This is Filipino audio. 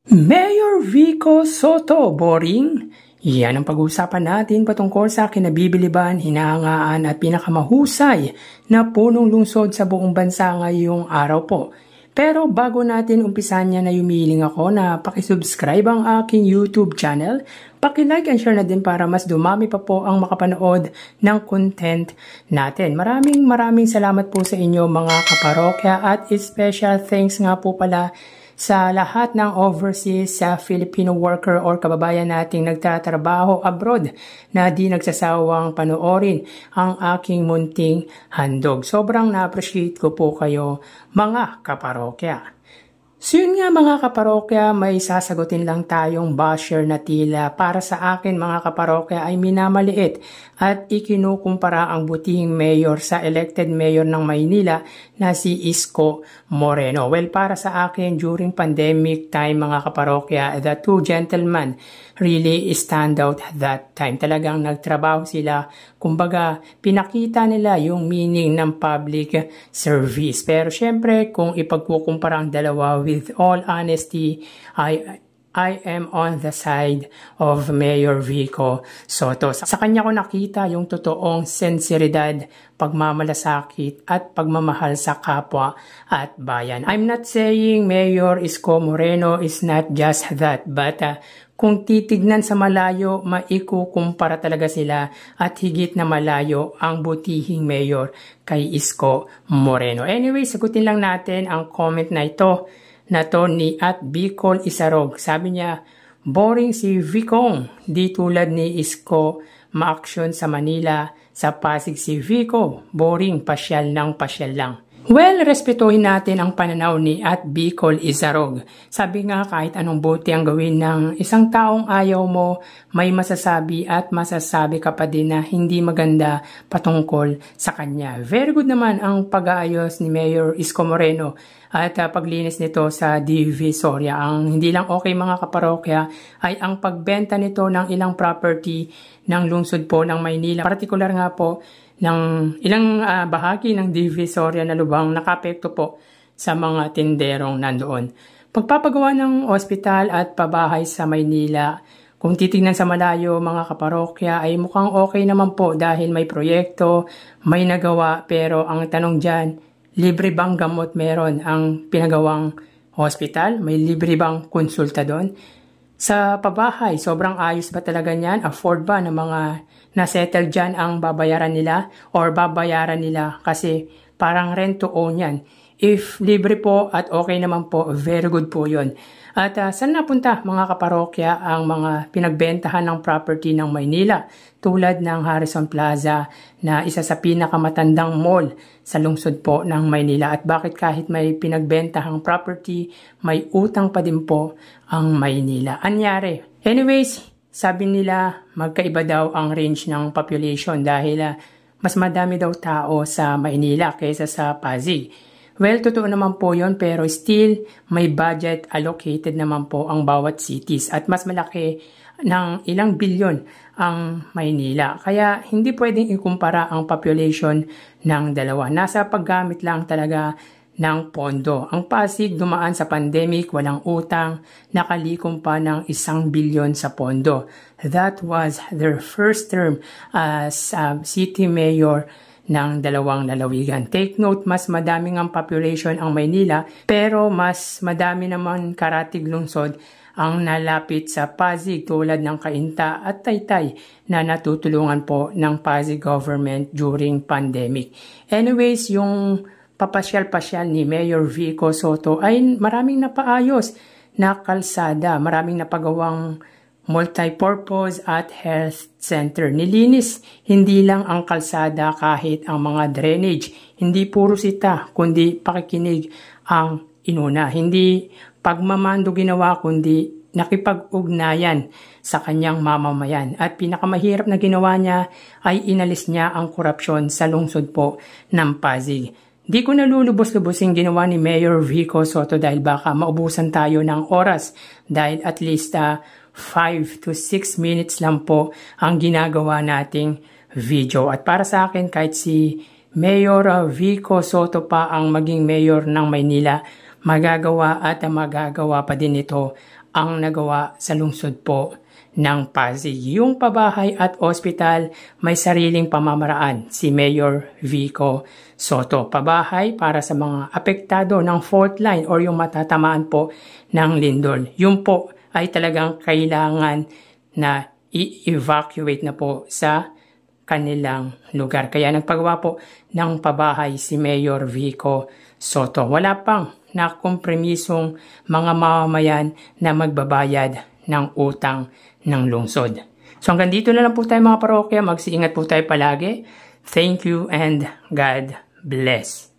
Mayor Vico Soto, boring? Yan ang pag-uusapan natin patungkol sa kinabibiliban, hinahangaan at pinakamahusay na punong lungsod sa buong bansa ngayong araw po. Pero bago natin umpisan yan na yumiling ako na pakisubscribe ang aking YouTube channel, pakilike and share na din para mas dumami pa po ang makapanood ng content natin. Maraming salamat po sa inyo mga kaparokya at special thanks nga po pala sa lahat ng overseas sa Filipino worker or kababayan nating nagtatrabaho abroad na di nagsasawang panoorin ang aking munting handog. Sobrang na-appreciate ko po kayo mga kaparokya. So yun nga mga kaparokya, may sasagutin lang tayong basher na tila para sa akin mga kaparokya ay minamaliit at ikinukumpara ang butihing mayor sa elected mayor ng Maynila na si Isko Moreno. Well, para sa akin during pandemic time mga kaparokya, the two gentlemen really stand out at that time. Talagang nagtrabaho sila, kumbaga pinakita nila yung meaning ng public service. Pero syempre kung ipagkukumpara ang dalawa, with all honesty, I am on the side of Mayor Vico Soto. Sa kanya ko nakita yung totoong sensiridad, pagmamalasakit at pagmamahal sa kapwa at bayan. I'm not saying Mayor Isko Moreno is not just that, but kung titignan sa malayo, maikukumpara talaga sila at higit na malayo ang butihing mayor kay Isko Moreno. Anyway, sagutin lang natin ang comment na ito ni @Bicol Isarog. Sabi niya, boring si Vicong, di tulad ni Isko ma-action sa Manila, sa Pasig si Vico, boring, pasyal lang. Well, respetuhin natin ang pananaw ni @Bicol Isarog. Sabi nga kahit anong buti ang gawin ng isang taong ayaw mo, may masasabi at masasabi ka pa din na hindi maganda patungkol sa kanya. Very good naman ang pag-aayos ni Mayor Isko Moreno at paglinis nito sa Divisoria. Ang hindi lang okay mga kaparokya ay ang pagbenta nito ng ilang property ng lungsod po ng Maynila. Partikular nga po ng ilang bahagi ng Divisoria na lubang nakapekto po sa mga tinderong nandoon. Pagpapagawa ng ospital at pabahay sa Maynila, kung titignan sa malayo mga kaparokya ay mukhang okay naman po dahil may proyekto, may nagawa, pero ang tanong dyan, libre bang gamot meron ang pinagawang hospital? May libre bang konsulta doon? Sa pabahay, sobrang ayos ba talaga niyan? Afford ba ng mga na-settle dyan ang babayaran nila? Or babayaran nila kasi parang rent to own yan? If libre po at okay naman po, very good po yun. At saan napunta mga kaparokya ang mga pinagbentahan ng property ng Maynila? Tulad ng Harrison Plaza na isa sa pinakamatandang mall sa lungsod po ng Maynila. At bakit kahit may pinagbentahang property, may utang pa din po ang Maynila? Anyari? Anyways, sabi nila magkaiba daw ang range ng population dahil mas madami daw tao sa Maynila kaysa sa Pasig. Well, totoo naman po yon, pero still may budget allocated naman po ang bawat cities at mas malaki ng ilang bilyon ang Maynila. Kaya hindi pwedeng ikumpara ang population ng dalawa. Nasa paggamit lang talaga ng pondo. Ang Pasig dumaan sa pandemic, walang utang, nakalikom pa ng 1 bilyon sa pondo. That was their first term as city mayor ng dalawang lalawigan. Take note, mas madaming ang population ang Maynila, pero mas madami naman karatig lungsod ang nalapit sa Pasig tulad ng Cainta at Taytay na natutulungan po ng Pasig government during pandemic. Anyways, yung papasyal-pasyal ni Mayor Vico Soto ay maraming napaayos na kalsada, maraming napagawang multipurpose at health center. Nilinis hindi lang ang kalsada, kahit ang mga drainage. Hindi puro sita, kundi pakikinig ang inuna. Hindi pagmamando ginawa, kundi nakipag-ugnayan sa kanyang mamamayan. At pinakamahirap na ginawa niya ay inalis niya ang korupsyon sa lungsod po ng Pasig. Di ko nalulubos-lubusin ginawa ni Mayor Vico Soto dahil baka maubusan tayo ng oras dahil at least 5 to 6 minutes lang po ang ginagawa nating video. At para sa akin, kahit si Mayor Vico Soto pa ang maging mayor ng Maynila, magagawa pa din ito ang nagawa sa lungsod po ng Pasig. Yung pabahay at ospital may sariling pamamaraan si Mayor Vico Soto. Pabahay para sa mga apektado ng fault line or yung matatamaan po ng lindol. Yung po ay talagang kailangan na i-evacuate na po sa kanilang lugar. Kaya nagpagawa po ng pabahay si Mayor Vico Soto. Wala pang nakompromisong mga mamamayan na magbabayad ng utang ng lungsod. So hanggang dito na lang po tayo mga parokya. Magsiingat po tayo palagi. Thank you and God bless.